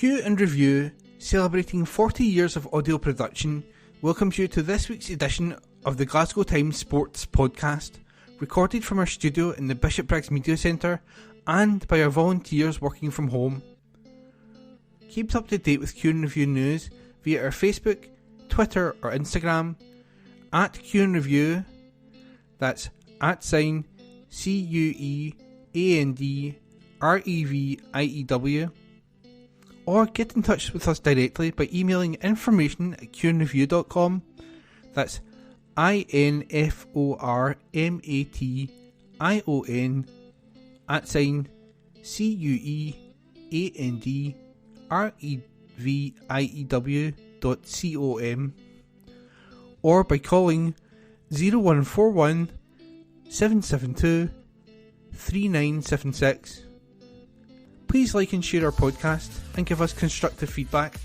Cue and Review, celebrating 40 years of audio production, welcomes you to this week's edition of the Glasgow Times Sports Podcast, recorded from our studio in the Bishopbriggs Media Centre and by our volunteers working from home. Keep up to date with Cue and Review news via our Facebook, Twitter or Instagram, at Cue and Review, that's @CUEANDREVIEW, or get in touch with us directly by emailing information@cueandreview.com, that's INFORMATION @CUEANDREVIEW.com, or by calling 0141 772 3976. Please like and share our podcast and give us constructive feedback.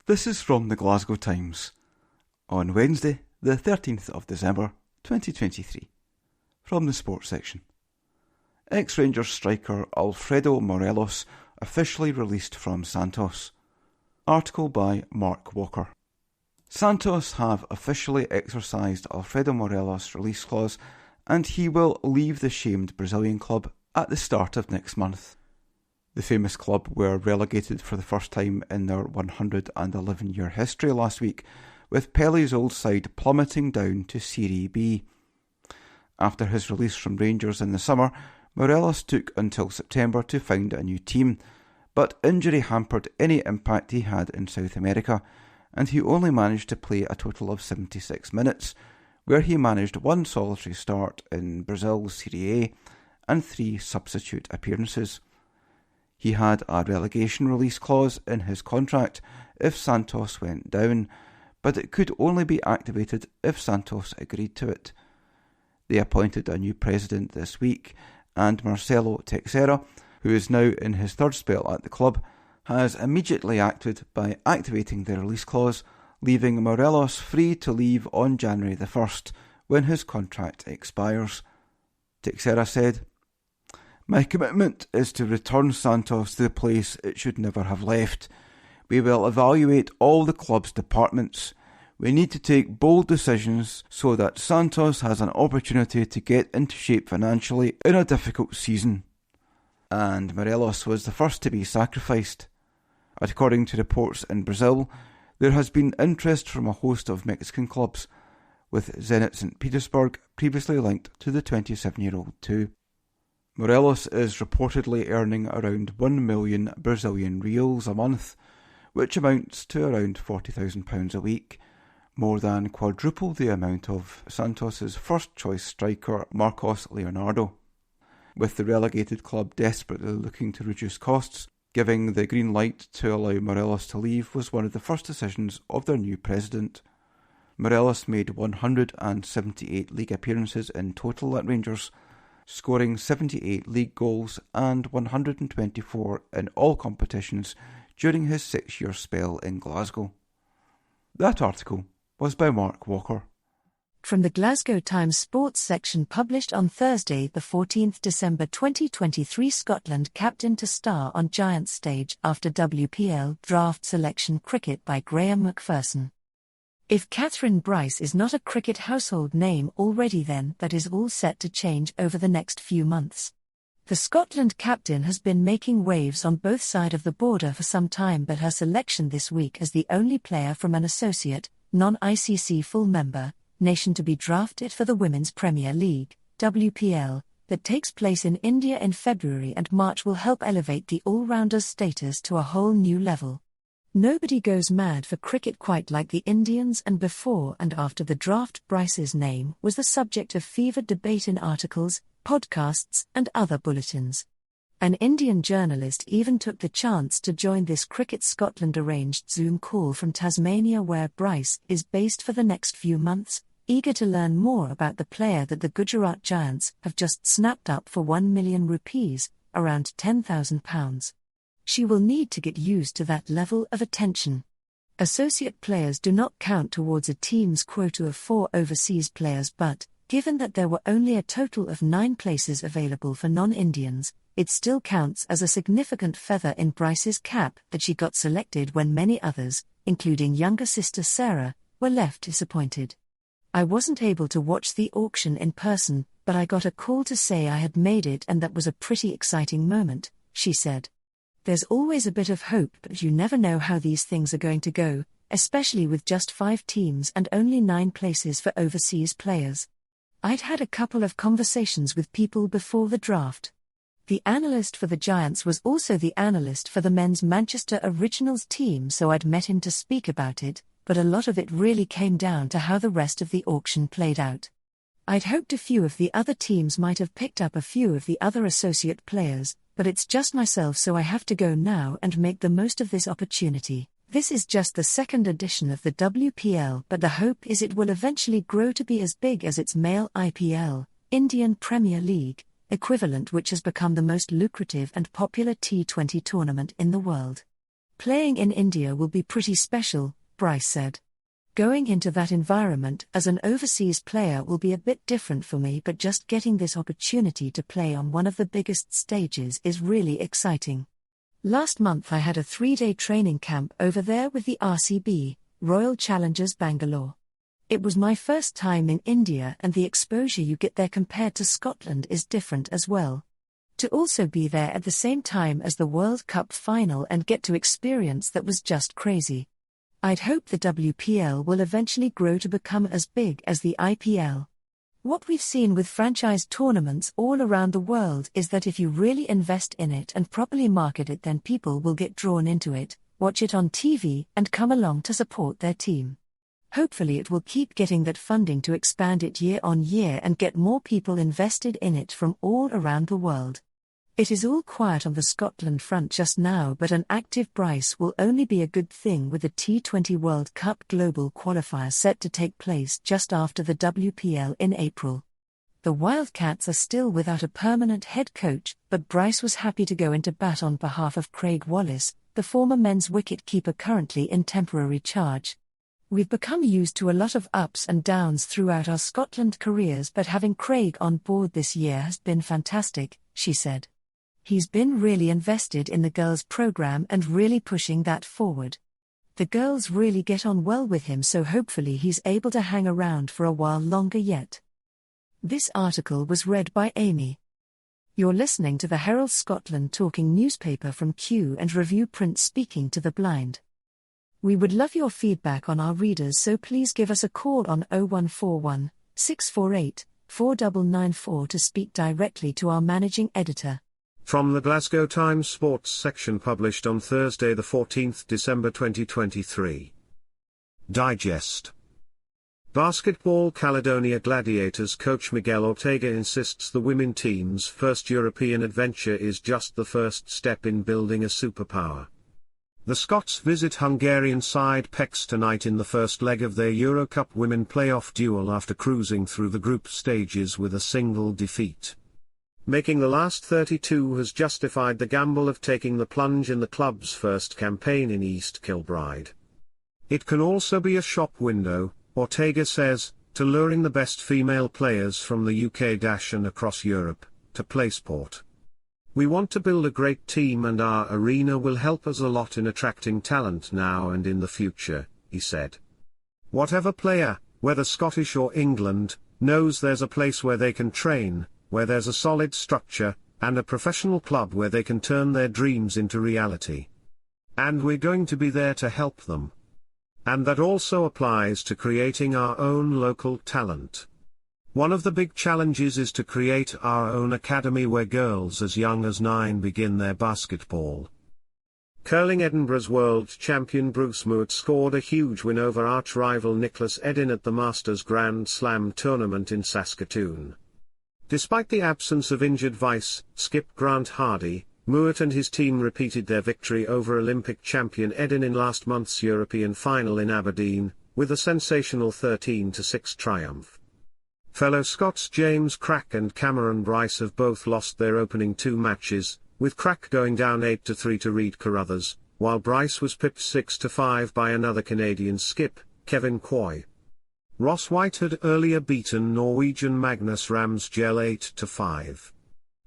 This is from the Glasgow Times on Wednesday, the 13th of December 2023, from the sports section. Ex-Rangers striker Alfredo Morelos officially released from Santos. Article by Mark Walker. Santos have officially exercised Alfredo Morelos' release clause, and he will leave the shamed Brazilian club at the start of next month. The famous club were relegated for the first time in their 111-year history last week, with Pele's old side plummeting down to Serie B. After his release from Rangers in the summer, Morelos took until September to find a new team, but injury hampered any impact he had in South America, and he only managed to play a total of 76 minutes, where he managed one solitary start in Brazil's Serie A and 3 substitute appearances. He had a relegation release clause in his contract if Santos went down, but it could only be activated if Santos agreed to it. They appointed a new president this week, and Marcelo Teixeira, who is now in his third spell at the club, has immediately acted by activating the release clause, leaving Morelos free to leave on January the 1st, when his contract expires. Teixeira said, "My commitment is to return Santos to the place it should never have left. We will evaluate all the club's departments. We need to take bold decisions so that Santos has an opportunity to get into shape financially in a difficult season." And Morelos was the first to be sacrificed. According to reports in Brazil, there has been interest from a host of Mexican clubs, with Zenit St. Petersburg previously linked to the 27-year-old too. Morelos is reportedly earning around 1 million Brazilian reals a month, which amounts to around £40,000 a week, more than quadruple the amount of Santos' first-choice striker Marcos Leonardo. With the relegated club desperately looking to reduce costs, giving the green light to allow Morelos to leave was one of the first decisions of their new president. Morelos made 178 league appearances in total at Rangers, scoring 78 league goals and 124 in all competitions during his 6-year spell in Glasgow. That article was by Mark Walker. From the Glasgow Times Sports section published on Thursday, the 14th December 2023, Scotland captain to star on Giants stage after WPL draft selection cricket by Graham McPherson. If Catherine Bryce is not a cricket household name already, then that is all set to change over the next few months. The Scotland captain has been making waves on both sides of the border for some time, but her selection this week as the only player from an associate, non-ICC full member, nation to be drafted for the Women's Premier League, WPL, that takes place in India in February and March will help elevate the all-rounder's status to a whole new level. Nobody goes mad for cricket quite like the Indians, and before and after the draft, Bryce's name was the subject of fevered debate in articles, podcasts and other bulletins. An Indian journalist even took the chance to join this Cricket Scotland arranged Zoom call from Tasmania, where Bryce is based, for the next few months, eager to learn more about the player that the Gujarat Giants have just snapped up for ₹1 million, around £10,000. She will need to get used to that level of attention. Associate players do not count towards a team's quota of 4 overseas players, but Given that there were only a total of 9 places available for non-Indians, it still counts as a significant feather in Bryce's cap that she got selected when many others, including younger sister Sarah, were left disappointed. I wasn't able to watch the auction in person, but I got a call to say I had made it, and that was a pretty exciting moment, she said. There's always a bit of hope, but you never know how these things are going to go, especially with just 5 teams and only 9 places for overseas players. I'd had a couple of conversations with people before the draft. The analyst for the Giants was also the analyst for the men's Manchester Originals team, so I'd met him to speak about it, but a lot of it really came down to how the rest of the auction played out. I'd hoped a few of the other teams might have picked up a few of the other associate players, but it's just myself, so I have to go now and make the most of this opportunity. This is just the second edition of the WPL, but the hope is it will eventually grow to be as big as its male IPL, Indian Premier League, equivalent, which has become the most lucrative and popular T20 tournament in the world. Playing in India will be pretty special, Bryce said. Going into that environment as an overseas player will be a bit different for me, but just getting this opportunity to play on one of the biggest stages is really exciting. Last month I had a 3-day training camp over there with the RCB, Royal Challengers Bangalore. It was my first time in India, and the exposure you get there compared to Scotland is different as well. To also be there at the same time as the World Cup final and get to experience that was just crazy. I'd hope the WPL will eventually grow to become as big as the IPL. What we've seen with franchise tournaments all around the world is that if you really invest in it and properly market it, then people will get drawn into it, watch it on TV, and come along to support their team. Hopefully it will keep getting that funding to expand it year on year and get more people invested in it from all around the world. It is all quiet on the Scotland front just now, but an active Bryce will only be a good thing with the T20 World Cup Global Qualifier set to take place just after the WPL in April. The Wildcats are still without a permanent head coach, but Bryce was happy to go into bat on behalf of Craig Wallace, the former men's wicket-keeper currently in temporary charge. We've become used to a lot of ups and downs throughout our Scotland careers, but having Craig on board this year has been fantastic, she said. He's been really invested in the girls' program and really pushing that forward. The girls really get on well with him, so hopefully he's able to hang around for a while longer yet. This article was read by Amy. You're listening to the Herald Scotland talking newspaper from Q and Review Print, speaking to the blind. We would love your feedback on our readers, so please give us a call on 0141 648 4994 to speak directly to our managing editor. From the Glasgow Times Sports section, published on Thursday the 14th December 2023. Digest. Basketball Caledonia Gladiators coach Miguel Ortega insists the women team's first European adventure is just the first step in building a superpower. The Scots visit Hungarian side Pécs tonight in the first leg of their Euro Cup women playoff duel after cruising through the group stages with a single defeat. Making the last 32 has justified the gamble of taking the plunge in the club's first campaign in East Kilbride. It can also be a shop window, Ortega says, to luring the best female players from the UK and across Europe to play sport. We want to build a great team, and our arena will help us a lot in attracting talent now and in the future, he said. Whatever player, whether Scottish or England, knows there's a place where they can train, where there's a solid structure, and a professional club where they can turn their dreams into reality. And we're going to be there to help them. And that also applies to creating our own local talent. One of the big challenges is to create our own academy where girls as young as 9 begin their basketball. Curling Edinburgh's world champion Bruce Mouat scored a huge win over arch-rival Nicholas Edin at the Masters Grand Slam tournament in Saskatoon. Despite the absence of injured vice skip Grant Hardy, Mouat and his team repeated their victory over Olympic champion Edin in last month's European final in Aberdeen, with a sensational 13-6 triumph. Fellow Scots James Crack and Cameron Bryce have both lost their opening 2 matches, with Crack going down 8-3 to Reid Carruthers, while Bryce was pipped 6-5 by another Canadian skip, Kevin Coy. Ross White had earlier beaten Norwegian Magnus Ramsgell 8-5.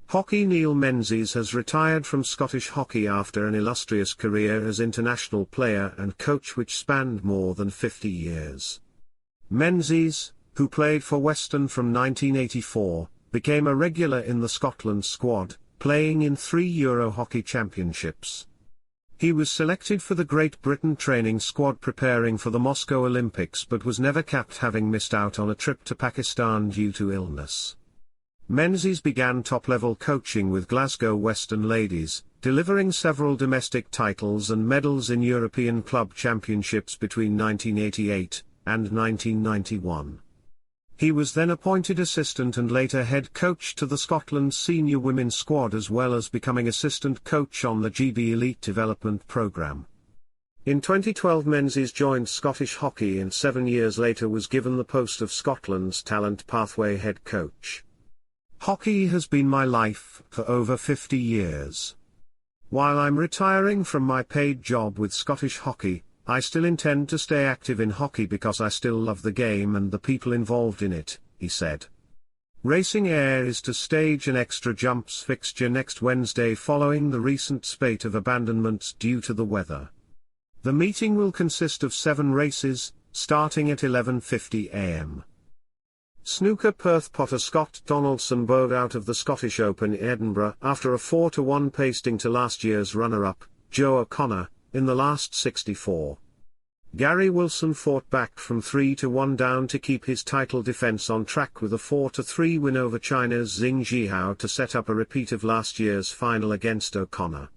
Hockey. Neil Menzies has retired from Scottish hockey after an illustrious career as international player and coach which spanned more than 50 years. Menzies, who played for Weston from 1984, became a regular in the Scotland squad, playing in 3 Euro Hockey Championships. He was selected for the Great Britain training squad preparing for the Moscow Olympics but was never capped, having missed out on a trip to Pakistan due to illness. Menzies began top-level coaching with Glasgow Weston Ladies, delivering several domestic titles and medals in European club championships between 1988 and 1991. He was then appointed assistant and later head coach to the Scotland senior women's squad, as well as becoming assistant coach on the GB Elite Development Programme. In 2012 Menzies joined Scottish hockey and 7 years later was given the post of Scotland's Talent Pathway head coach. Hockey has been my life for over 50 years. While I'm retiring from my paid job with Scottish hockey, I still intend to stay active in hockey because I still love the game and the people involved in it, he said. Racing Air is to stage an extra jumps fixture next Wednesday following the recent spate of abandonments due to the weather. The meeting will consist of 7 races, starting at 11:50 am. Snooker. Perth Potter Scott Donaldson bowed out of the Scottish Open in Edinburgh after a 4-1 pasting to last year's runner-up, Joe O'Connor, in the last 64. Gary Wilson fought back from 3-1 down to keep his title defence on track with a 4-3 win over China's Xing Zhihao to set up a repeat of last year's final against O'Connor.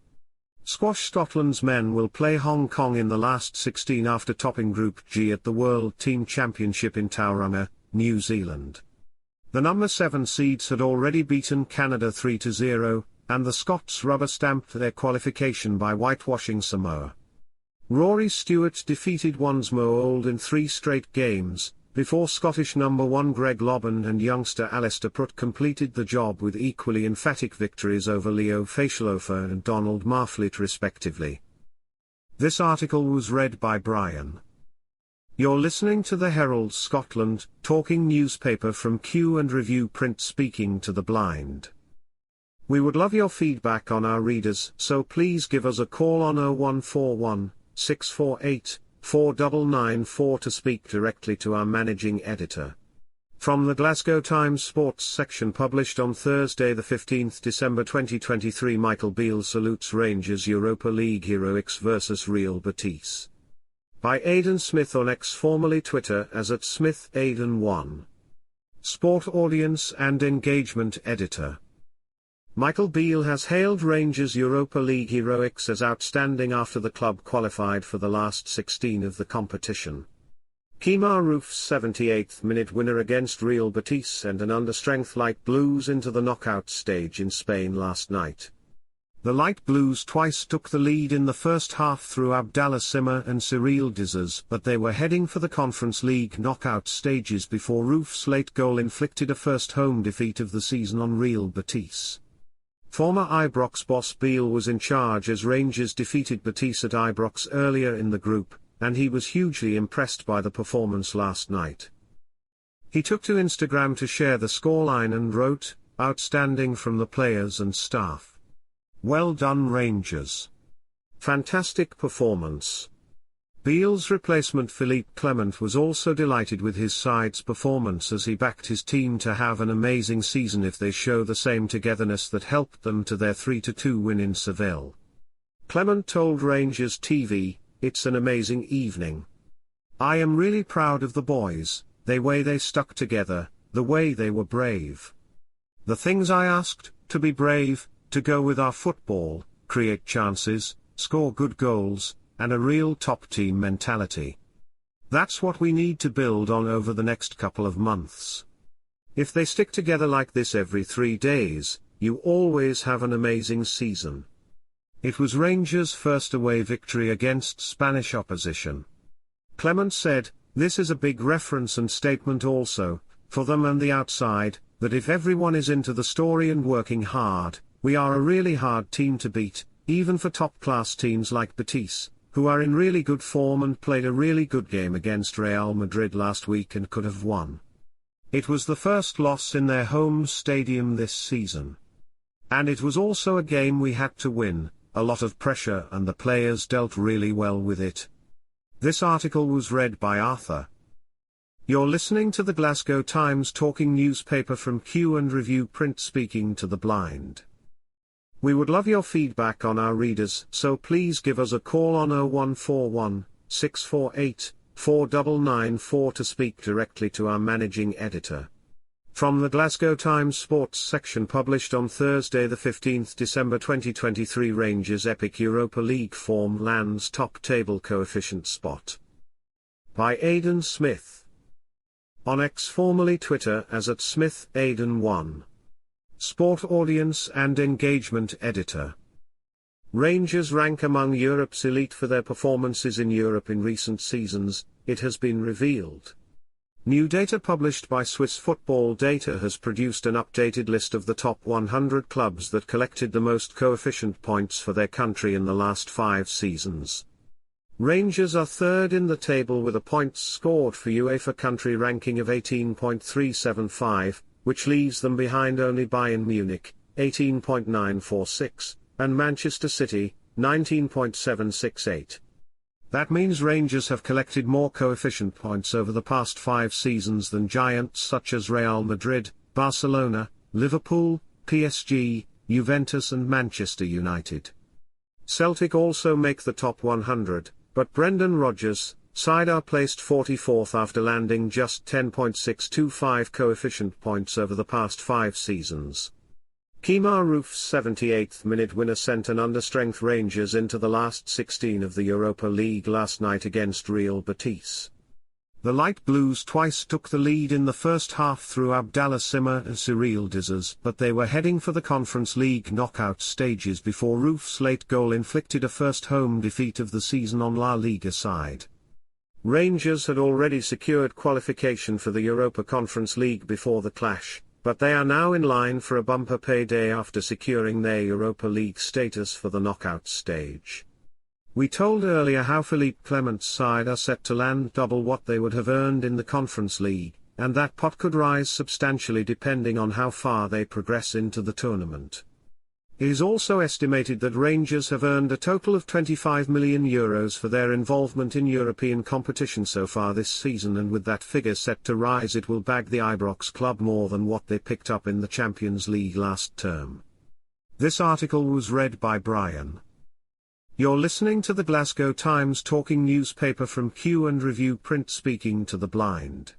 Squash. Scotland's men will play Hong Kong in the last 16 after topping Group G at the World Team Championship in Tauranga, New Zealand. The number 7 seeds had already beaten Canada 3-0, and the Scots rubber-stamped their qualification by whitewashing Samoa. Rory Stewart defeated Wansmo Old in 3 straight games, before Scottish number 1 Greg Lobban and youngster Alistair Prutt completed the job with equally emphatic victories over Leo Facialofa and Donald Marflit respectively. This article was read by Brian. You're listening to the Herald Scotland, talking newspaper from Q and Review Print, speaking to the blind. We would love your feedback on our readers, so please give us a call on 0141 648 4994 to speak directly to our managing editor. From the Glasgow Times Sports section published on Thursday the 15th December 2023, Michael Beale salutes Rangers Europa League heroics versus Real Betis. By Aidan Smith on X, formerly Twitter as @SmithAidan1. Sport Audience and Engagement Editor. Michael Beale has hailed Rangers Europa League heroics as outstanding after the club qualified for the last 16 of the competition. Kemar Roof's 78th minute winner against Real Betis sent an understrength Light Blues into the knockout stage in Spain last night. The Light Blues twice took the lead in the first half through Abdallah Simmer and Cyril Dizes, but they were heading for the Conference League knockout stages before Roof's late goal inflicted a first home defeat of the season on Real Betis. Former Ibrox boss Beale was in charge as Rangers defeated Betis at Ibrox earlier in the group, and he was hugely impressed by the performance last night. He took to Instagram to share the scoreline and wrote, "Outstanding from the players and staff. Well done Rangers. Fantastic performance." Beale's replacement Philippe Clement was also delighted with his side's performance as he backed his team to have an amazing season if they show the same togetherness that helped them to their 3-2 win in Seville. Clement told Rangers TV, "It's an amazing evening. I am really proud of the boys, the way they stuck together, the way they were brave. The things I asked, to be brave, to go with our football, create chances, score good goals, and a real top-team mentality. That's what we need to build on over the next couple of months. If they stick together like this every 3 days, you always have an amazing season." It was Rangers' first away victory against Spanish opposition. Clement said, "This is a big reference and statement also, for them and the outside, that if everyone is into the story and working hard, we are a really hard team to beat, even for top-class teams like Betis, who are in really good form and played a really good game against Real Madrid last week and could have won. It was the first loss in their home stadium this season. And it was also a game we had to win, a lot of pressure, and the players dealt really well with it. This article was read by Arthur. You're listening to the Glasgow Times talking newspaper from Q and Review Print, speaking to the blind. We would love your feedback on our readers, so please give us a call on 0141 648 4994 to speak directly to our managing editor. From the Glasgow Times Sports section, published on Thursday the 15th December 2023, Rangers' epic Europa League form lands top table coefficient spot. By Aidan Smith. On X, formerly Twitter, as @SmithAidan1. Sport Audience and Engagement Editor. Rangers rank among Europe's elite for their performances in Europe in recent seasons, it has been revealed. New data published by Swiss Football Data has produced an updated list of the top 100 clubs that collected the most coefficient points for their country in the last 5 seasons. Rangers are third in the table with a points scored for UEFA country ranking of 18.375, which leaves them behind only Bayern Munich, 18.946, and Manchester City, 19.768. That means Rangers have collected more coefficient points over the past 5 seasons than giants such as Real Madrid, Barcelona, Liverpool, PSG, Juventus and Manchester United. Celtic also make the top 100, but Brendan Rodgers' side are placed 44th after landing just 10.625 coefficient points over the past 5 seasons. Kemar Roof's 78th minute winner sent an understrength Rangers into the last 16 of the Europa League last night against Real Betis. The Light Blues twice took the lead in the first half through Abdallah Sima and Cyril Dizes, but they were heading for the Conference League knockout stages before Roof's late goal inflicted a first home defeat of the season on La Liga side. Rangers had already secured qualification for the Europa Conference League before the clash, but they are now in line for a bumper payday after securing their Europa League status for the knockout stage. We told earlier how Philippe Clement's side are set to land double what they would have earned in the Conference League, and that pot could rise substantially depending on how far they progress into the tournament. It is also estimated that Rangers have earned a total of €25 million for their involvement in European competition so far this season, and with that figure set to rise it will bag the Ibrox club more than what they picked up in the Champions League last term. This article was read by Brian. You're listening to the Glasgow Times talking newspaper from Q and Review Print, speaking to the blind.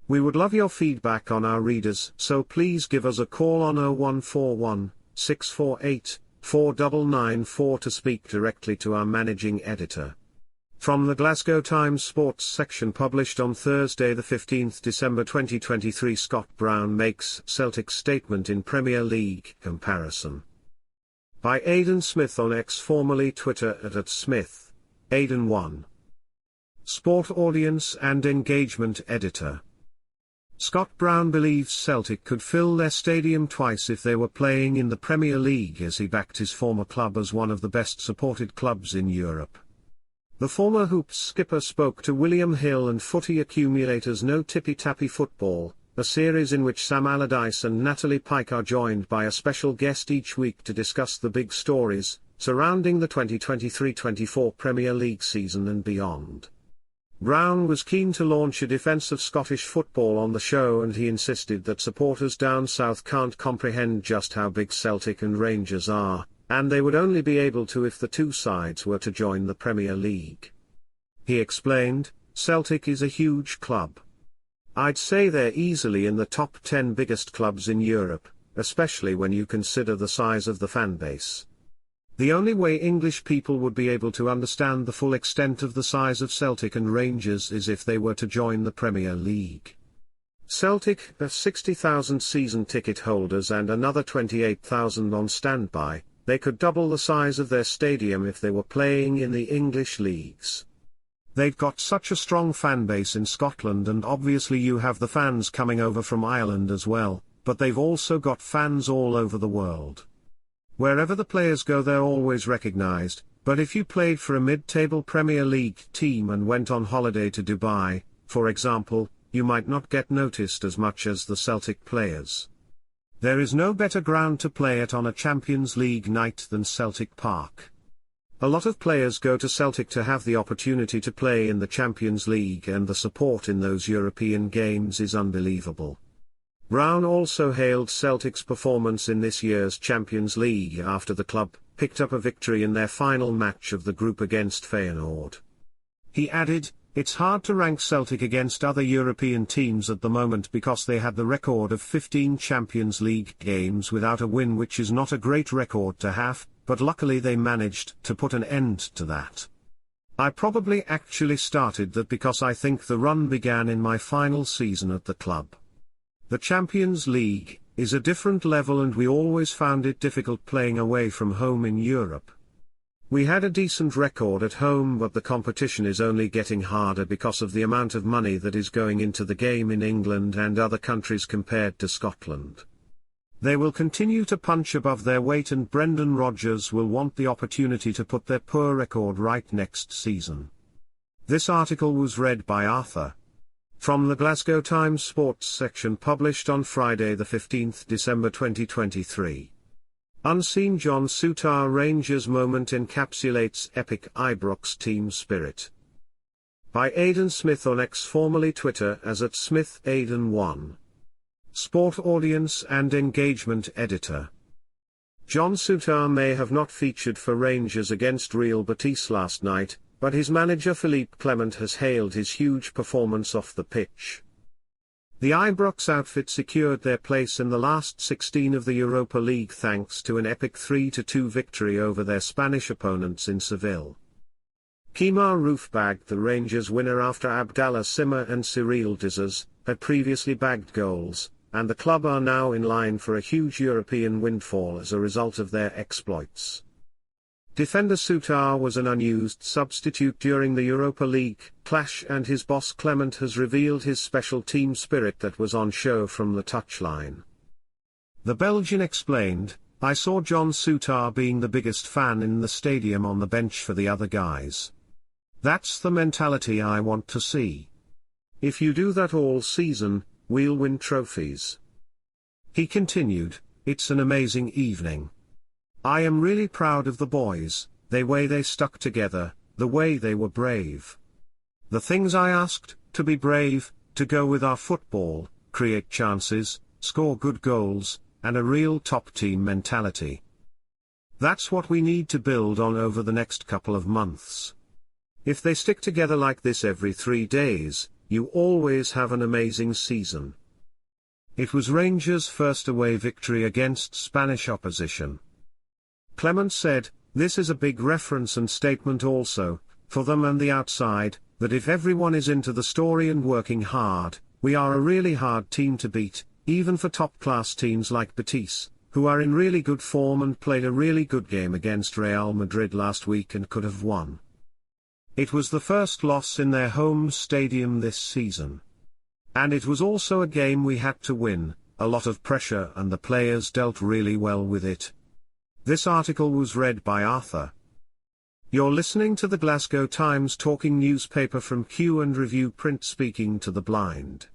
We would love your feedback on our readers, so please give us a call on 0141 648 4994 to speak directly to our managing editor. From the Glasgow Times Sports section, published on Thursday the 15th December 2023, Scott Brown makes Celtic statement in Premier League comparison. By Aidan Smith on X, formerly Twitter, @SmithAidan1. Sport Audience and Engagement Editor. Scott Brown believes Celtic could fill their stadium twice if they were playing in the Premier League, as he backed his former club as one of the best supported clubs in Europe. The former Hoops skipper spoke to William Hill and Footy Accumulators' No Tippy Tappy Football, a series in which Sam Allardyce and Natalie Pike are joined by a special guest each week to discuss the big stories surrounding the 2023-24 Premier League season and beyond. Brown was keen to launch a defence of Scottish football on the show, and he insisted that supporters down south can't comprehend just how big Celtic and Rangers are, and they would only be able to if the two sides were to join the Premier League. He explained, Celtic is a huge club. I'd say they're easily in the top 10 biggest clubs in Europe, especially when you consider the size of the fan base. The only way English people would be able to understand the full extent of the size of Celtic and Rangers is if they were to join the Premier League. Celtic have 60,000 season ticket holders and another 28,000 on standby. They could double the size of their stadium if they were playing in the English leagues. They've got such a strong fan base in Scotland, and obviously you have the fans coming over from Ireland as well, but they've also got fans all over the world. Wherever the players go they're always recognised, But if you played for a mid-table Premier League team and went on holiday to Dubai, for example, you might not get noticed as much as the Celtic players. There is no better ground to play at on a Champions League night than Celtic Park. A lot of players go to Celtic to have the opportunity to play in the Champions League, and the support in those European games is unbelievable. Brown also hailed Celtic's performance in this year's Champions League after the club picked up a victory in their final match of the group against Feyenoord. He added, "It's hard to rank Celtic against other European teams at the moment because they had the record of 15 Champions League games without a win, which is not a great record to have, but luckily they managed to put an end to that. I probably actually started that because I think the run began in my final season at the club. The Champions League is a different level and we always found it difficult playing away from home in Europe. We had a decent record at home, but the competition is only getting harder because of the amount of money that is going into the game in England and other countries compared to Scotland. They will continue to punch above their weight, and Brendan Rodgers will want the opportunity to put their poor record right next season." This article was read by Arthur. From the Glasgow Times Sports section, published on Friday the 15th December 2023. Unseen John Souttar Rangers moment encapsulates epic Ibrox team spirit. By Aidan Smith on X, formerly Twitter as @SmithAidan1. Sport Audience and Engagement Editor. John Souttar may have not featured for Rangers against Real Betis last night, but his manager Philippe Clement has hailed his huge performance off the pitch. The Ibrox outfit secured their place in the last 16 of the Europa League thanks to an epic 3-2 victory over their Spanish opponents in Seville. Kemar Roofe bagged the Rangers winner after Abdallah Simmer and Cyril Dizers had previously bagged goals, and the club are now in line for a huge European windfall as a result of their exploits. Defender Souttar was an unused substitute during the Europa League clash, and his boss Clement has revealed his special team spirit that was on show from the touchline. The Belgian explained, "I saw John Souttar being the biggest fan in the stadium on the bench for the other guys. That's the mentality I want to see. If you do that all season, we'll win trophies." He continued, "It's an amazing evening. I am really proud of the boys, the way they stuck together, the way they were brave. The things I asked, to be brave, to go with our football, create chances, score good goals, and a real top team mentality. That's what we need to build on over the next couple of months. If they stick together like this every 3 days, you always have an amazing season." It was Rangers' first away victory against Spanish opposition. Clement said, "This is a big reference and statement also, for them and the outside, that if everyone is into the story and working hard, we are a really hard team to beat, even for top-class teams like Betis, who are in really good form and played a really good game against Real Madrid last week and could have won. It was the first loss in their home stadium this season. And it was also a game we had to win, a lot of pressure, and the players dealt really well with it." This article was read by Arthur. You're listening to the Glasgow Times talking newspaper from Q and Review Print, speaking to the blind.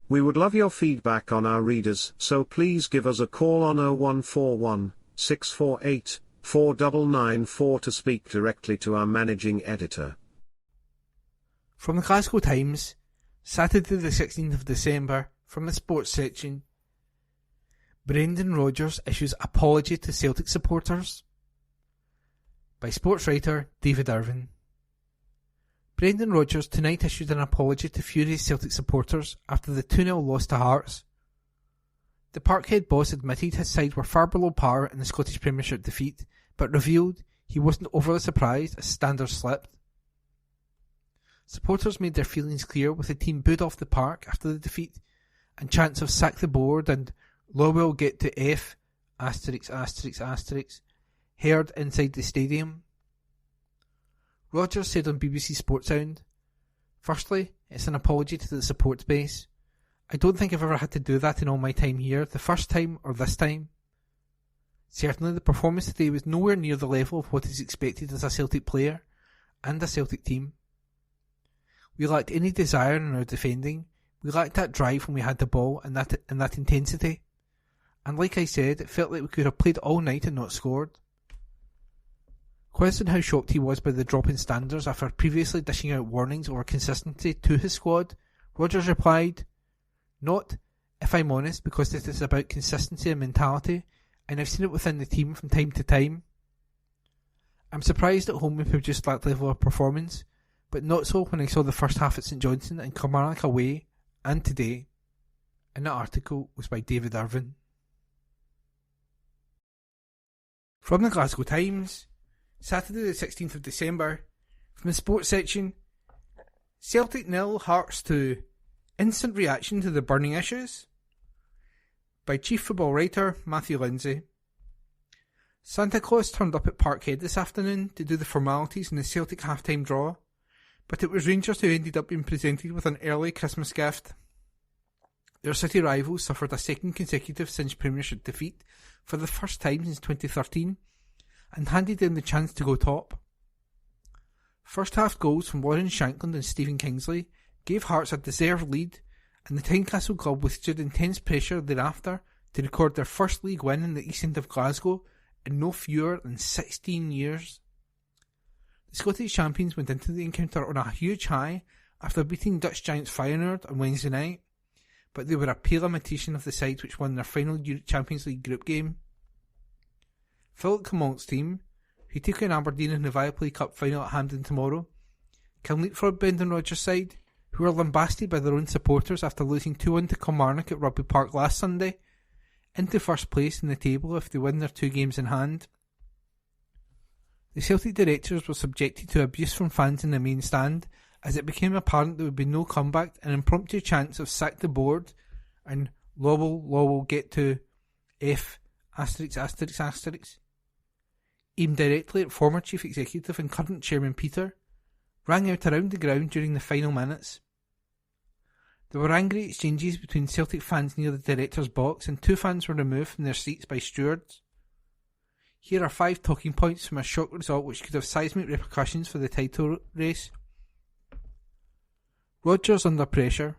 We would love your feedback on our readers, so please give us a call on 0141 648 4994 to speak directly to our managing editor. From the Glasgow Times, Saturday the 16th of December, from the sports section. Brendan Rodgers issues apology to Celtic supporters. By sports writer David Irvin. Brendan Rodgers tonight issued an apology to furious Celtic supporters after the 2-0 loss to Hearts. The Parkhead boss admitted his side were far below par in the Scottish Premiership defeat, but revealed he wasn't overly surprised as standards slipped. Supporters made their feelings clear with the team booed off the park after the defeat, and chants of "sack the board" and "Lowell get to F***" heard inside the stadium. Rodgers said on BBC Sports Sound, "Firstly, it's an apology to the support base. I don't think I've ever had to do that in all my time here, the first time or this time. Certainly the performance today was nowhere near the level of what is expected as a Celtic player and a Celtic team. We lacked any desire in our defending, we lacked that drive when we had the ball and that intensity. And like I said, it felt like we could have played all night and not scored. Questioned how shocked he was by the drop in standards after previously dishing out warnings over consistency to his squad, Rodgers replied, "Not, if I'm honest, because this is about consistency and mentality, and I've seen it within the team from time to time. I'm surprised at home we produced that level of performance, but not so when I saw the first half at St Johnstone and Kilmarnock away, and today." And that article was by David Irvin. From the Glasgow Times, Saturday the 16th of December, from the sports section, Celtic 0, Hearts 2, instant reaction to the burning issues? By Chief Football Writer Matthew Lindsay. Santa Claus turned up at Parkhead this afternoon to do the formalities in the Celtic half-time draw, but it was Rangers who ended up being presented with an early Christmas gift. Their city rivals suffered a second consecutive Cinch Premiership defeat for the first time since 2013 and handed them the chance to go top. First half goals from Warren Shankland and Stephen Kingsley gave Hearts a deserved lead, and the Tynecastle club withstood intense pressure thereafter to record their first league win in the east end of Glasgow in no fewer than 16 years. The Scottish champions went into the encounter on a huge high after beating Dutch giants Feyenoord on Wednesday night, but they were a pale imitation of the side which won their final Champions League group game. Philip Clement's team, who take on Aberdeen in the Viaplay Cup final at Hampden tomorrow, can leapfrog Brendan Rodgers' side, who are lambasted by their own supporters after losing 2-1 to Kilmarnock at Rugby Park last Sunday, into first place in the table if they win their 2 games in hand. The Celtic directors were subjected to abuse from fans in the main stand as it became apparent there would be no comeback, an impromptu chance of sack the board and Lowell get to F ****, aimed directly at former chief executive and current chairman Peter, rang out around the ground during the final minutes. There were angry exchanges between Celtic fans near the director's box, and 2 fans were removed from their seats by stewards. Here are 5 talking points from a shock result which could have seismic repercussions for the title race. Rodgers under pressure.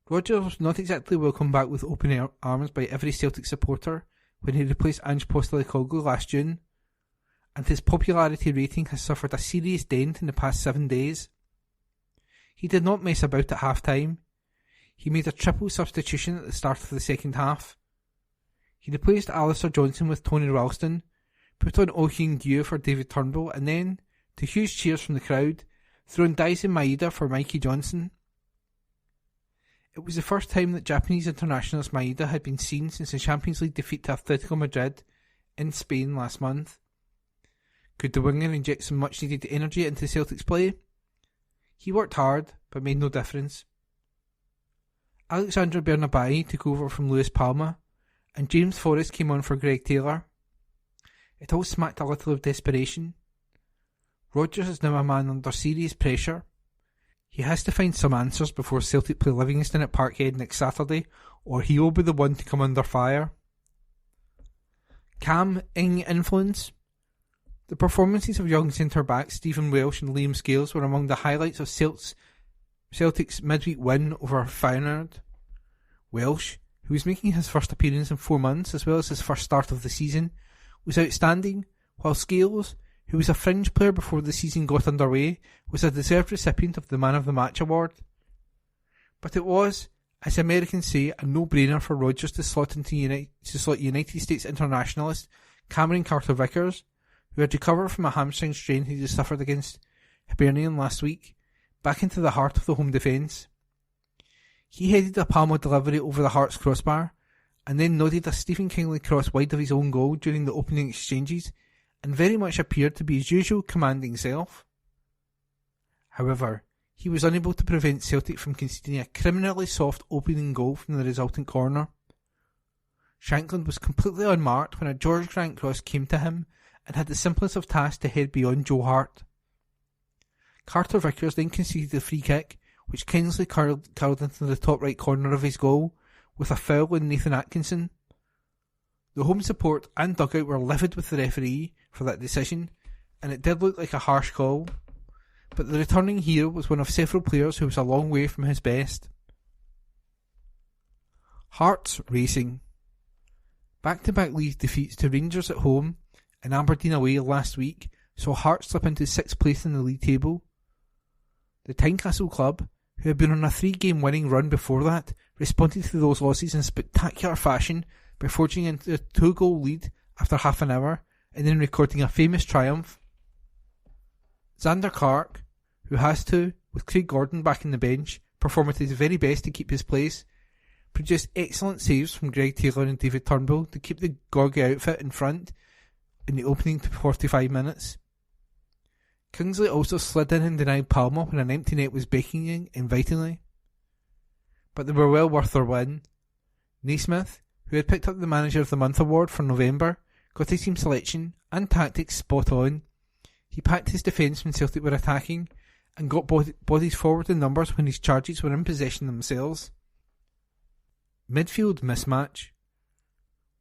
Rodgers was not exactly welcomed back with open arms by every Celtic supporter when he replaced Ange Postecoglou last June, and his popularity rating has suffered a serious dent in the past 7 days. He did not mess about at half-time. He made a triple substitution at the start of the second half. He replaced Alistair Johnson with Tony Ralston, put on Oh Hyun-gyu for David Turnbull, and then, to huge cheers from the crowd, threw in Daisen Maeda for Mikey Johnson. It was the first time that Japanese internationalist Maeda had been seen since the Champions League defeat to Atletico Madrid in Spain last month. Could the winger inject some much needed energy into Celtic's play? He worked hard, but made no difference. Alexandre Bernabai took over from Luis Palma, and James Forrest came on for Greg Taylor. It all smacked a little of desperation. Rodgers is now a man under serious pressure. He has to find some answers before Celtic play Livingston at Parkhead next Saturday, or he will be the one to come under fire. Cam Ing influence. The performances of young centre-backs Stephen Welsh and Liam Scales were among the highlights of Celtic's midweek win over Feyenoord. Welsh, who was making his first appearance in 4 months as well as his first start of the season, was outstanding, while Scales, who was a fringe player before the season got underway, was a deserved recipient of the Man of the Match award. But it was, as Americans say, a no-brainer for Rodgers to slot United States internationalist Cameron Carter-Vickers, who had recovered from a hamstring strain he had suffered against Hibernian last week, back into the heart of the home defence. He headed a Palma delivery over the Hearts crossbar, and then nodded a Stephen Kingsley cross wide of his own goal during the opening exchanges, and very much appeared to be his usual commanding self. However, he was unable to prevent Celtic from conceding a criminally soft opening goal from the resultant corner. Shankland was completely unmarked when a George Grant cross came to him and had the simplest of tasks to head beyond Joe Hart. Carter-Vickers then conceded a free kick, which Kingsley curled into the top right corner of his goal, with a foul on Nathan Atkinson. The home support and dugout were livid with the referee for that decision, and it did look like a harsh call, but the returning hero was one of several players who was a long way from his best. Hearts racing. Back-to-back league defeats to Rangers at home and Aberdeen away last week saw Hearts slip into 6th place in the league table. The Tynecastle club, who had been on a 3-game winning run before that, responded to those losses in spectacular fashion by forging into a 2-goal lead after half an hour and then recording a famous triumph. Xander Clark, who has to, with Craig Gordon back in the bench, perform at his very best to keep his place, produced excellent saves from Greg Taylor and David Turnbull to keep the Gorgie outfit in front in the opening 45 minutes. Kingsley also slid in and denied Palmer when an empty net was beckoning invitingly. But they were well worth their win. Naismith, who had picked up the Manager of the Month award for November, got his team selection and tactics spot on. He packed his defence when Celtic were attacking and got bodies forward in numbers when his charges were in possession themselves. Midfield mismatch.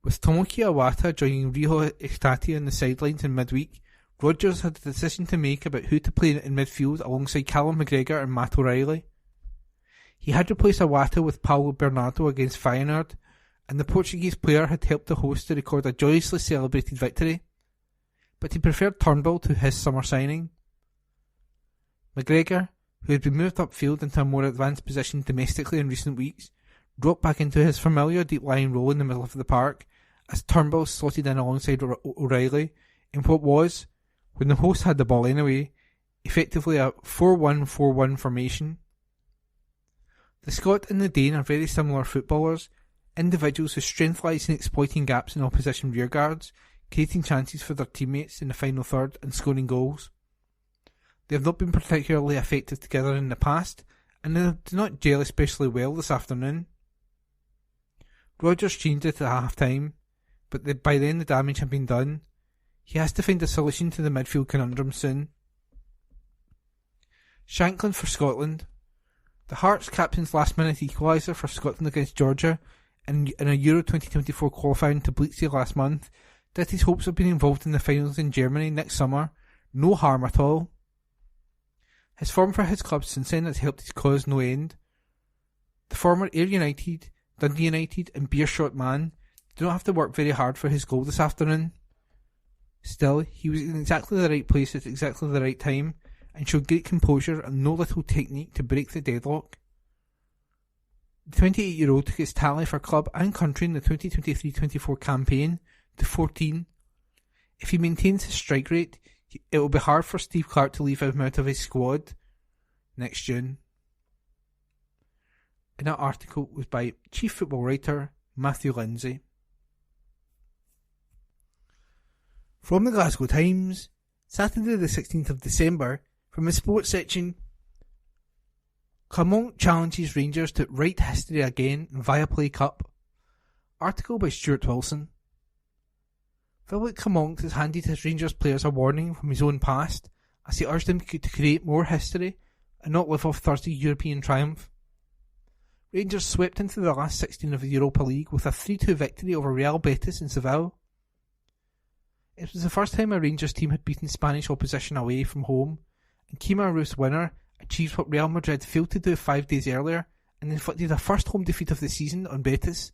With Tomoki Iwata joining Riho Ekitati on the sidelines in midweek, Rodgers had a decision to make about who to play in midfield alongside Callum McGregor and Matt O'Reilly. He had replaced Iwata with Paulo Bernardo against Feyenoord, and the Portuguese player had helped the host to record a joyously celebrated victory, but he preferred Turnbull to his summer signing. McGregor, who had been moved upfield into a more advanced position domestically in recent weeks, dropped back into his familiar deep-lying role in the middle of the park as Turnbull slotted in alongside O'Reilly in what was, when the host had the ball anyway, effectively a 4-1-4-1 formation. The Scot and the Dane are very similar footballers, individuals whose strength lies in exploiting gaps in opposition rearguards, creating chances for their teammates in the final third and scoring goals. They have not been particularly effective together in the past, and they do not gel especially well this afternoon. Rodgers changed it at half-time, but by then the damage had been done. He has to find a solution to the midfield conundrum soon. Shankland for Scotland. The Hearts captain's last-minute equaliser for Scotland against Georgia in a Euro 2024 qualifying to Bleaksea last month did his hopes of being involved in the finals in Germany next summer no harm at all. His form for his club since then has helped his cause no end. The former Ayr United, Dundee United and Beerschot man did not have to work very hard for his goal this afternoon. Still, he was in exactly the right place at exactly the right time and showed great composure and no little technique to break the deadlock. The 28-year-old took his tally for club and country in the 2023-24 campaign to 14. If he maintains his strike rate, it will be hard for Steve Clarke to leave him out of his squad next June. And that article was by Chief Football Writer Matthew Lindsay. From the Glasgow Times, Saturday the 16th of December, from the sports section, Clermont challenges Rangers to write history again in Viaplay Cup. Article by Stuart Wilson. Philip Clermont has handed his Rangers players a warning from his own past as he urged them to create more history and not live off Thursday's European triumph. Rangers swept into the last 16 of the Europa League with a 3-2 victory over Real Betis in Seville. It was the first time a Rangers team had beaten Spanish opposition away from home, and Kemar Roof's winner achieved what Real Madrid failed to do 5 days earlier and inflicted a first home defeat of the season on Betis.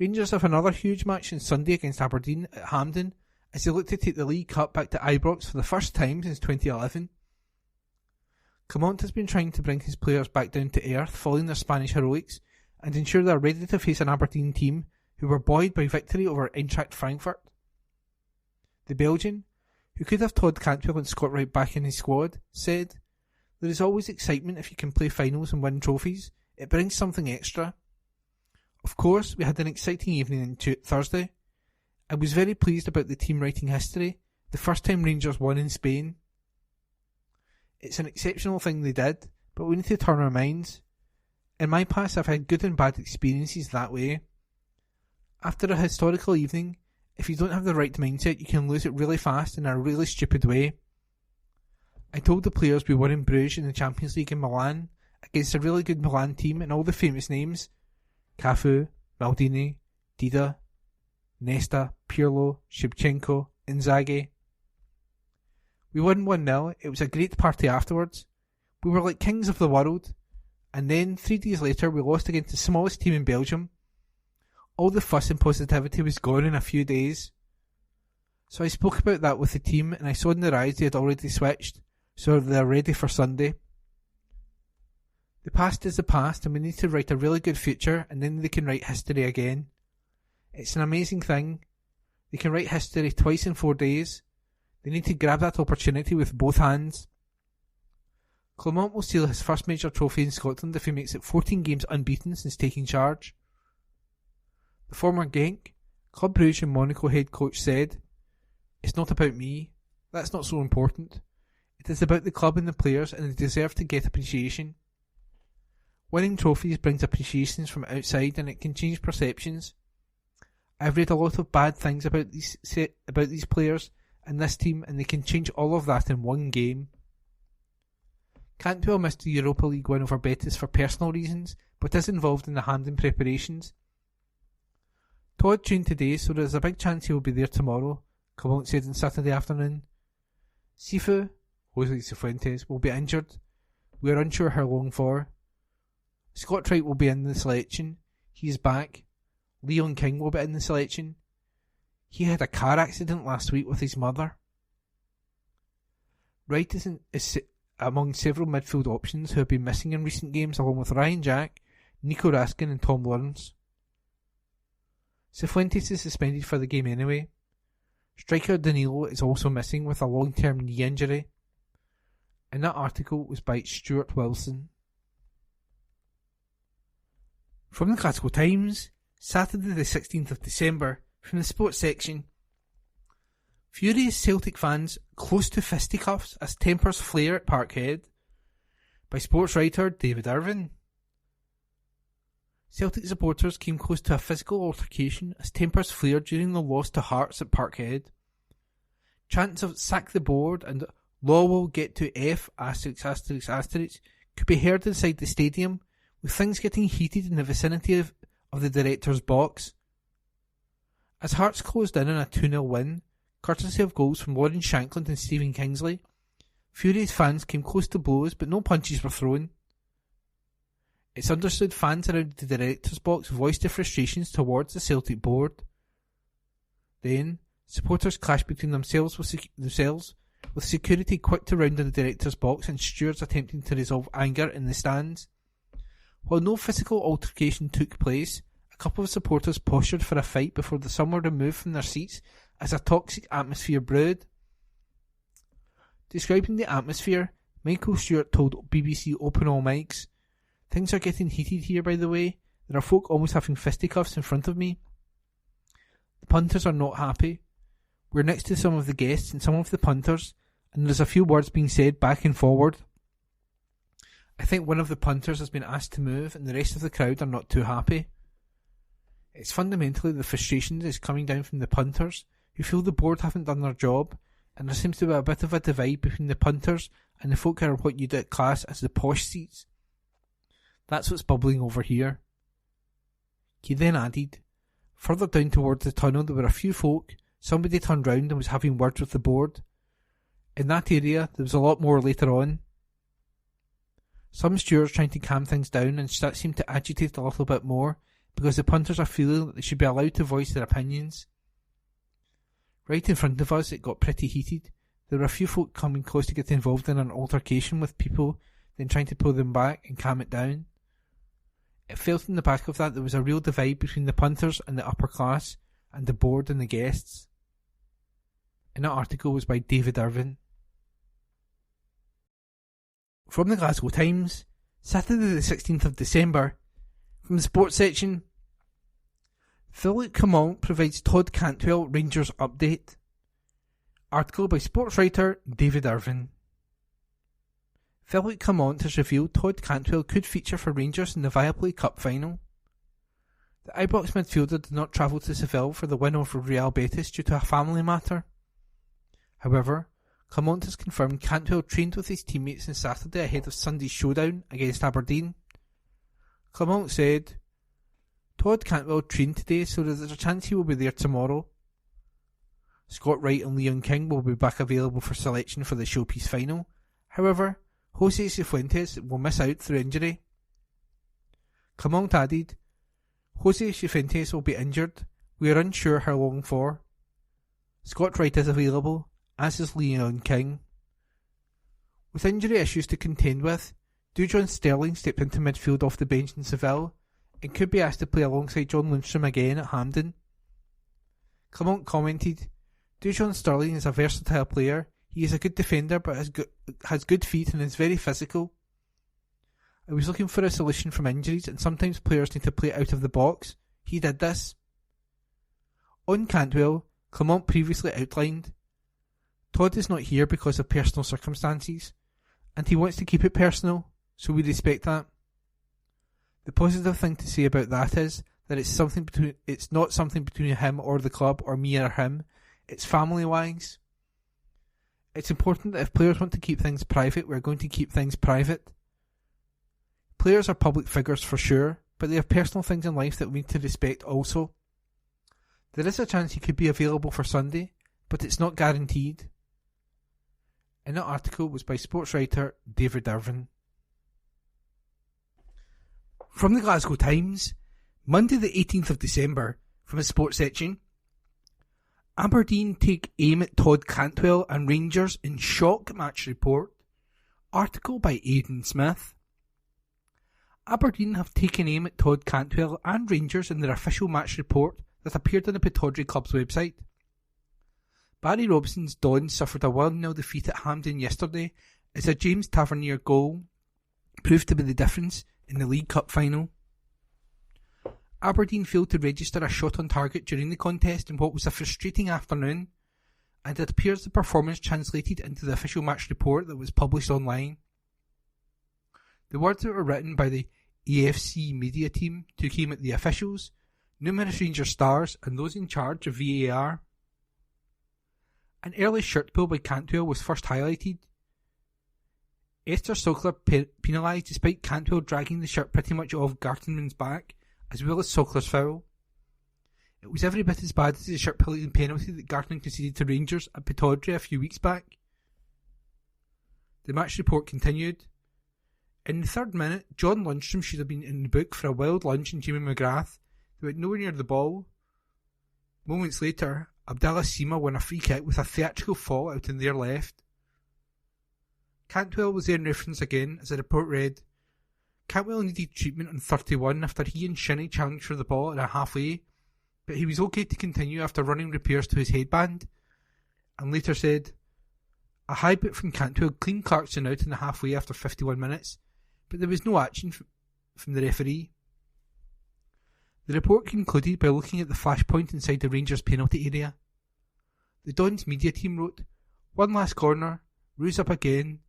Rangers have another huge match on Sunday against Aberdeen at Hampden as they look to take the League Cup back to Ibrox for the first time since 2011. Clermont has been trying to bring his players back down to earth following their Spanish heroics and ensure they are ready to face an Aberdeen team who were buoyed by victory over Eintracht Frankfurt. The Belgian, who could have Todd Cantwell and Scott Wright back in his squad, said, "There is always excitement if you can play finals and win trophies. It brings something extra. Of course, we had an exciting evening on Thursday. I was very pleased about the team writing history, the first time Rangers won in Spain. It's an exceptional thing they did, but we need to turn our minds. In my past, I've had good and bad experiences that way. After a historical evening, if you don't have the right mindset, you can lose it really fast in a really stupid way. I told the players we won in Bruges in the Champions League in Milan, against a really good Milan team and all the famous names, Cafu, Maldini, Dida, Nesta, Pirlo, Shevchenko, Inzaghi. We won 1-0, it was a great party afterwards. We were like kings of the world. And then, 3 days later, we lost against the smallest team in Belgium. All the fuss and positivity was gone in a few days. So I spoke about that with the team, and I saw in their eyes they had already switched, so they're ready for Sunday. The past is the past, and we need to write a really good future, and then they can write history again. It's an amazing thing. They can write history twice in 4 days. They need to grab that opportunity with both hands. Clement will steal his first major trophy in Scotland if he makes it 14 games unbeaten since taking charge. The former Genk, Club Brugge and Monaco head coach said, "It's not about me. That's not so important. It is about the club and the players, and they deserve to get appreciation. Winning trophies brings appreciations from outside, and it can change perceptions. I've read a lot of bad things about these players and this team, and they can change all of that in one game." Cantwell missed the Europa League win over Betis for personal reasons, but is involved in the Hampden preparations. Todd tuned today, so there's a big chance he will be there tomorrow, Clement said on Saturday afternoon. Sifu, Jose Cifuentes, will be injured. We are unsure how long for. Scott Wright will be in the selection. He is back. Leon King will be in the selection. He had a car accident last week with his mother. Wright is among several midfield options who have been missing in recent games, along with Ryan Jack, Nico Raskin and Tom Lawrence. Cifuentes is suspended for the game anyway. Striker Danilo is also missing with a long-term knee injury. And that article was by Stuart Wilson. From the Glasgow Times, Saturday the 16th of December, from the sports section. Furious Celtic fans close to fisticuffs as tempers flare at Parkhead, by sports writer David Irvine. Celtic supporters came close to a physical altercation as tempers flared during the loss to Hearts at Parkhead. Chants of "sack the board" and "law will get to F*** could be heard inside the stadium, with things getting heated in the vicinity of the director's box. As Hearts closed in on a 2-0 win, courtesy of goals from Lawrence Shankland and Stephen Kingsley, furious fans came close to blows, but no punches were thrown. It's understood fans around the director's box voiced their frustrations towards the Celtic board. Then, supporters clashed between themselves, with security quick to round the director's box and stewards attempting to resolve anger in the stands. While no physical altercation took place, a couple of supporters postured for a fight before some were removed from their seats as a toxic atmosphere brewed. Describing the atmosphere, Michael Stewart told BBC Open All Mics, "Things are getting heated here, by the way. There are folk almost having fisticuffs in front of me. The punters are not happy. We're next to some of the guests and some of the punters, and there's a few words being said back and forward. I think one of the punters has been asked to move, and the rest of the crowd are not too happy. It's fundamentally the frustration that is coming down from the punters, who feel the board haven't done their job, and there seems to be a bit of a divide between the punters and the folk who are what you'd class as the posh seats. That's what's bubbling over here." He then added, "Further down towards the tunnel there were a few folk. Somebody turned round and was having words with the board. In that area there was a lot more later on. Some stewards trying to calm things down, and that seemed to agitate a little bit more, because the punters are feeling that they should be allowed to voice their opinions. Right in front of us it got pretty heated. There were a few folk coming close to get involved in an altercation with people, then trying to pull them back and calm it down. It felt in the back of that there was a real divide between the punters and the upper class, and the board and the guests." And that article was by David Irvine. From the Glasgow Times, Saturday the 16th of December, from the sports section. Philip Clement provides Todd Cantwell Rangers update. Article by sports writer David Irvine. Philip Clement has revealed Todd Cantwell could feature for Rangers in the Viaplay Cup final. The Ibrox midfielder did not travel to Seville for the win over Real Betis due to a family matter. However, Clement has confirmed Cantwell trained with his teammates on Saturday ahead of Sunday's showdown against Aberdeen. Clement said, Todd Cantwell trained today, so there's a chance he will be there tomorrow. Scott Wright and Leon King will be back available for selection for the showpiece final. However, Jose Cifuentes will miss out through injury. Clement added, Jose Cifuentes will be injured. We are unsure how long for. Scott Wright is available, as is Leon King. With injury issues to contend with, Dujon Sterling stepped into midfield off the bench in Seville and could be asked to play alongside John Lundstram again at Hampden. Clement commented, Dujon Sterling is a versatile player. He is a good defender but has good feet and is very physical. I was looking for a solution from injuries, and sometimes players need to play out of the box. He did this. On Cantwell, Clement previously outlined, Todd is not here because of personal circumstances, and he wants to keep it personal, so we respect that. The positive thing to say about that is that it's not something between him or the club or me or him, it's family-wise. It's important that if players want to keep things private, we're going to keep things private. Players are public figures for sure, but they have personal things in life that we need to respect also. There is a chance he could be available for Sunday, but it's not guaranteed. And that article was by sports writer David Irvin. From the Glasgow Times, Monday the 18th of December, from the sports section, Aberdeen take aim at Todd Cantwell and Rangers in shock match report. Article by Aidan Smith. Aberdeen have taken aim at Todd Cantwell and Rangers in their official match report that appeared on the Pittodrie Club's website. Barry Robson's Dons suffered a 1-0 defeat at Hampden yesterday as a James Tavernier goal proved to be the difference in the League Cup final. Aberdeen failed to register a shot on target during the contest in what was a frustrating afternoon, and it appears the performance translated into the official match report that was published online. The words that were written by the AFC media team took aim at the officials, numerous Rangers stars and those in charge of VAR. An early shirt pull by Cantwell was first highlighted. Esther Sokler penalised despite Cantwell dragging the shirt pretty much off Gartenmann's back, as well as Sokler's foul. It was every bit as bad as the shirt pulling penalty that Gartenmann conceded to Rangers at Pittodrie a few weeks back. The match report continued. In the third minute, John Lundstram should have been in the book for a wild lunge in Jimmy McGrath, who went nowhere near the ball. Moments later, Abdallah Sima won a free kick with a theatrical fall out in their left. Cantwell was then referenced again, as the report read, Cantwell needed treatment on 31 after he and Shinnie challenged for the ball at a halfway, but he was okay to continue after running repairs to his headband, and later said, a high boot from Cantwell cleaned Clarkson out in the halfway after 51 minutes, but there was no action from the referee. The report concluded by looking at the flashpoint inside the Rangers penalty area. The Dons media team wrote, one last corner, Roos up again,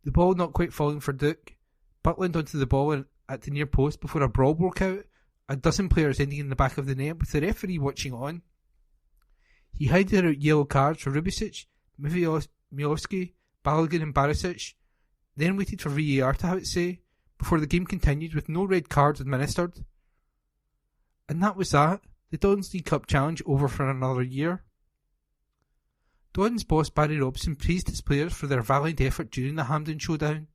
the ball not quite falling for Duke, Butland onto the ball at the near post before a brawl broke out, a dozen players ending in the back of the net with the referee watching on. He handed out yellow cards for Rubicic, Milowski, Balogun and Barisic, then waited for VAR to have its say, before the game continued with no red cards administered. And that was that. The Dons League Cup challenge over for another year. Dons boss Barry Robson praised his players for their valiant effort during the Hampden showdown.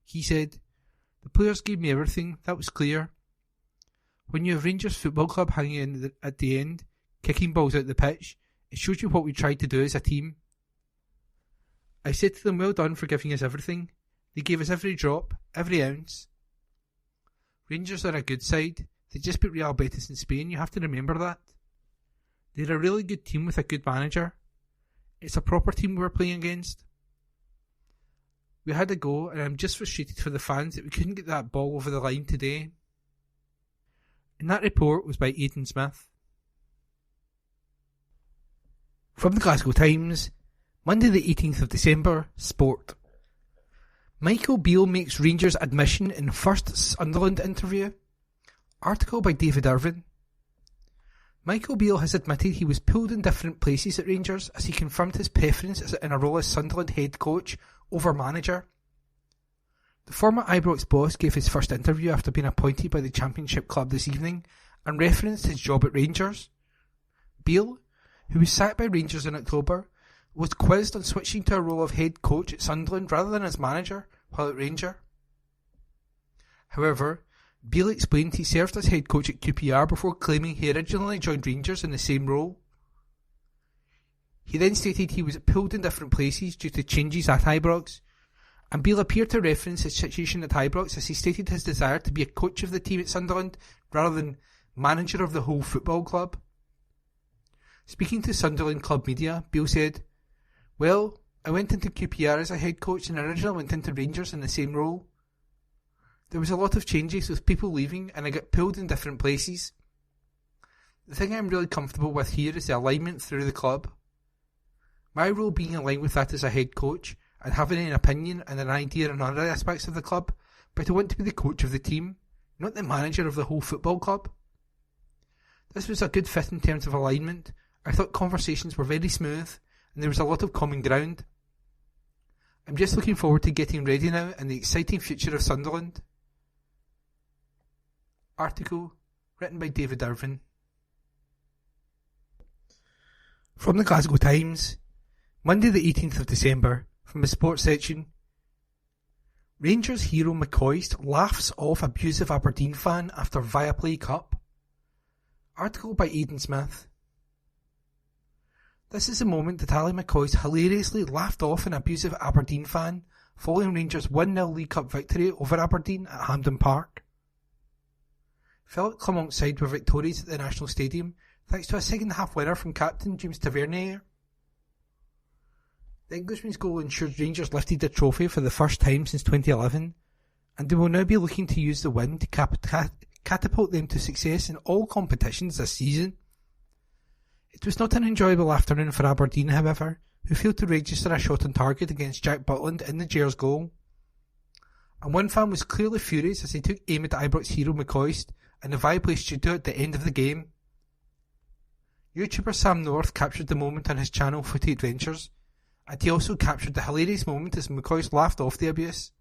He said, the players gave me everything, that was clear. When you have Rangers Football Club hanging in at the end, kicking balls out the pitch, it shows you what we tried to do as a team. I said to them, well done for giving us everything. They gave us every drop, every ounce. Rangers are a good side. They just beat Real Betis in Spain, you have to remember that. They're a really good team with a good manager. It's a proper team we're playing against. We had a go, and I'm just frustrated for the fans that we couldn't get that ball over the line today. And that report was by Aidan Smith. From the Glasgow Times, Monday the 18th of December, Sport. Michael Beale makes Rangers admission in first Sunderland interview. Article by David Irvin. Michael Beale has admitted he was pulled in different places at Rangers as he confirmed his preference in a role as Sunderland head coach over manager. The former Ibrox boss gave his first interview after being appointed by the Championship club this evening and referenced his job at Rangers. Beale, who was sacked by Rangers in October, was quizzed on switching to a role of head coach at Sunderland rather than as manager while at Rangers. However, Beale explained he served as head coach at QPR before claiming he originally joined Rangers in the same role. He then stated he was pulled in different places due to changes at Ibrox, and Beale appeared to reference his situation at Ibrox as he stated his desire to be a coach of the team at Sunderland rather than manager of the whole football club. Speaking to Sunderland club media, Beale said, "Well, I went into QPR as a head coach and originally went into Rangers in the same role. There was a lot of changes with people leaving and I got pulled in different places. The thing I'm really comfortable with here is the alignment through the club. My role being aligned with that as a head coach and having an opinion and an idea on other aspects of the club, but I want to be the coach of the team, not the manager of the whole football club. This was a good fit in terms of alignment. I thought conversations were very smooth and there was a lot of common ground. I'm just looking forward to getting ready now and the exciting future of Sunderland." Article written by David Irvin. From the Glasgow Times, Monday the 18th of December, from the sports section. Rangers hero McCoist laughs off abusive Aberdeen fan after Viaplay Cup. Article by Aidan Smith. This is the moment that Ali McCoist hilariously laughed off an abusive Aberdeen fan following Rangers' 1-0 League Cup victory over Aberdeen at Hampden Park. Philip Clement's side were victorious at the National Stadium thanks to a second-half winner from captain James Tavernier. The Englishman's goal ensured Rangers lifted the trophy for the first time since 2011, and they will now be looking to use the win to catapult them to success in all competitions this season. It was not an enjoyable afternoon for Aberdeen, however, who failed to register a shot on target against Jack Butland in the Gers goal. And one fan was clearly furious as he took aim at Ibrox hero McCoist in the Viaplay studio at the end of the game. YouTuber Sam North captured the moment on his channel Footy Adventures, and he also captured the hilarious moment as McCoist laughed off the abuse.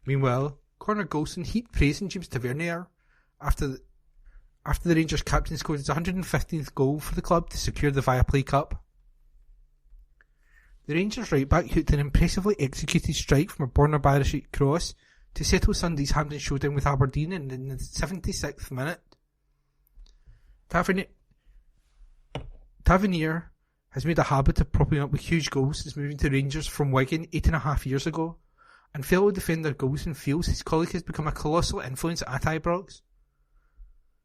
Meanwhile, Conor Golson heaped praise on James Tavernier after the Rangers captain scored his 115th goal for the club to secure the Viaplay Cup. The Rangers right-back hooked an impressively executed strike from a Borna Barisic cross to settle Sunday's Hampden showdown with Aberdeen in the 76th minute. Tavernier has made a habit of propping up with huge goals since moving to Rangers from Wigan 8.5 years ago, and fellow defender Golson feels his colleague has become a colossal influence at Ibrox.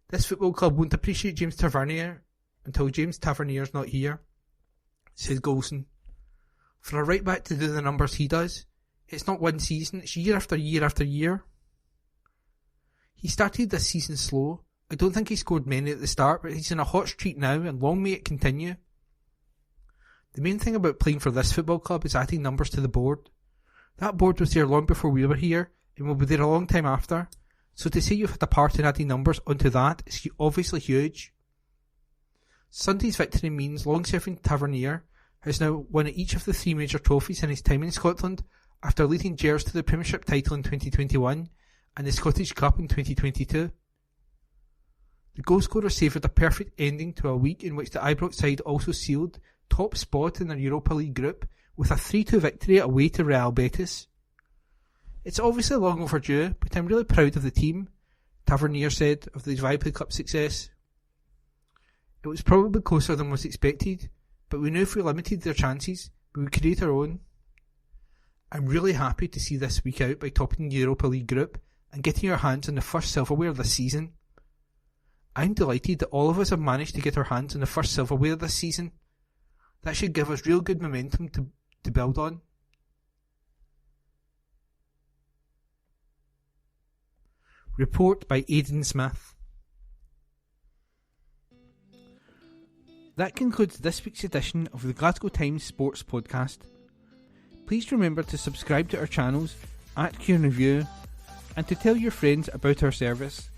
This football club won't appreciate James Tavernier until James Tavernier's not here, says Golson. For a right back to do the numbers he does, it's not one season, it's year after year after year. He started this season slow. I don't think he scored many at the start, but he's in a hot streak now and long may it continue. The main thing about playing for this football club is adding numbers to the board. That board was there long before we were here and will be there a long time after, so to say you've had a part in adding numbers onto that is obviously huge. Sunday's victory means long-serving Tavernier has now won each of the 3 major trophies in his time in Scotland after leading Gers to the Premiership title in 2021 and the Scottish Cup in 2022. The goalscorer savoured a perfect ending to a week in which the Ibrox side also sealed top spot in their Europa League group with a 3-2 victory away to Real Betis. It's obviously long overdue, but I'm really proud of the team, Tavernier said of the Viaplay Cup success. It was probably closer than was expected, but we knew if we limited their chances, we would create our own. I'm really happy to see this week out by topping the Europa League group and getting our hands on the first silverware this season. I'm delighted that all of us have managed to get our hands on the first silverware this season. That should give us real good momentum to build on. Report by Aidan Smith. That concludes this week's edition of the Glasgow Times Sports Podcast. Please remember to subscribe to our channels at Q&Review and to tell your friends about our service.